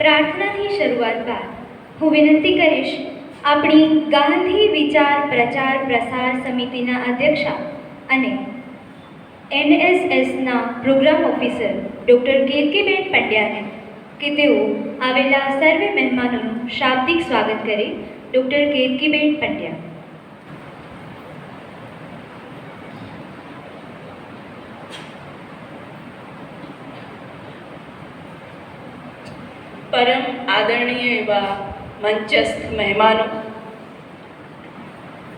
પ્રાર્થનાથી શરૂઆત બાદ હું વિનંતી કરીશ આપણી ગાંધી વિચાર પ્રચાર પ્રસાર સમિતિના અધ્યક્ષા અને NSSના પ્રોગ્રામ ઓફિસર ડૉક્ટર કીર્તિબેન પંડ્યાને કે તેઓ આવેલા સર્વે મહેમાનોનું શાબ્દિક સ્વાગત કરે. ડૉક્ટર કીર્તિબેન પંડ્યા. પરમ આદરણીય એવા મંચસ્થ મહેમાનો,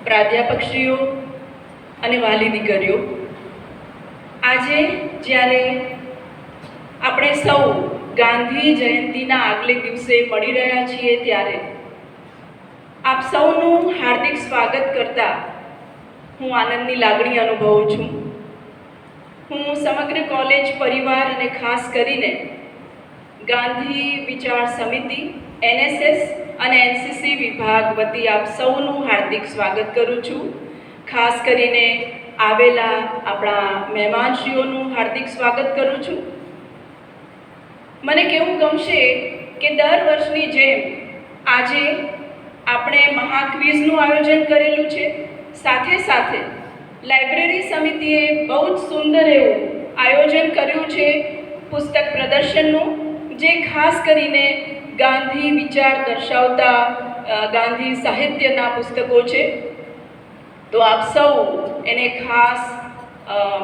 પ્રાધ્યાપકશ્રીઓ અને વાલી દીકરીઓ, આજે જ્યારે આપણે સૌ ગાંધી જયંતિના આગલે દિવસે મળી રહ્યા છીએ ત્યારે આપ સૌનું હાર્દિક સ્વાગત કરતા હું આનંદની લાગણી અનુભવું છું. હું સમગ્ર કોલેજ પરિવાર અને ખાસ કરીને ગાંધી વિચાર સમિતિ, NSS અને NCC વિભાગ વતી આપ સૌનું હાર્દિક સ્વાગત કરું છું. ખાસ કરીને આવેલા આપણા મહેમાનશ્રીઓનું હાર્દિક સ્વાગત કરું છું. મને કહેવું ગમશે કે દર વર્ષની જેમ આજે આપણે મહાક્વિઝનું આયોજન કરેલું છે. સાથે સાથે લાઇબ્રેરી સમિતિએ બહુ જ સુંદર એવું આયોજન કર્યું છે પુસ્તક પ્રદર્શનનું, જે ખાસ કરીને ગાંધી વિચાર દર્શાવતા ગાંધી સાહિત્યના પુસ્તકો છે. તો આપ સૌ એને ખાસ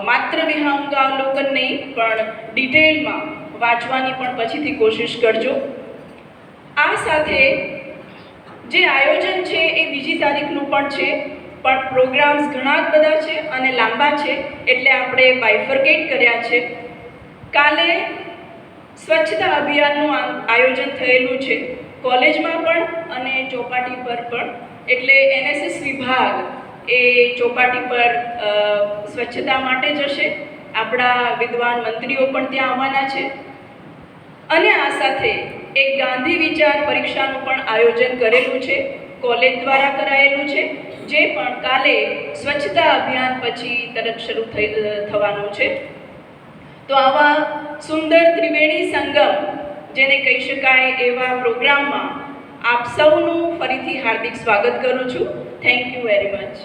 માત્ર વિહંગાવલોકન નહીં પણ ડિટેલમાં વાંચવાની પણ પછીથી કોશિશ કરજો. આ સાથે જે આયોજન છે એ બીજી તારીખનું પણ છે, પણ પ્રોગ્રામ્સ ઘણા જ બધા છે અને લાંબા છે, એટલે આપણે બાયફર્કેટ કર્યા છે. કાલે સ્વચ્છતા અભિયાનનું આયોજન થયેલું છે કોલેજમાં પણ અને ચોપાટી પર પણ, એટલે NSS વિભાગ એ ચોપાટી પર સ્વચ્છતા માટે જશે. આપણા વિદ્વાન મંત્રીઓ પણ ત્યાં આવવાના છે. અને આ સાથે એક ગાંધી વિચાર પરીક્ષાનું પણ આયોજન કરેલું છે, કોલેજ દ્વારા કરાયેલું છે, જે પણ કાલે સ્વચ્છતા અભિયાન પછી તરત શરૂ થવાનું છે. તો આવા સુંદર ત્રિવેણી સંગમ જેને કહી શકાય એવા પ્રોગ્રામમાં આપ સૌનું ફરીથી હાર્દિક સ્વાગત કરું છું. Thank you very much.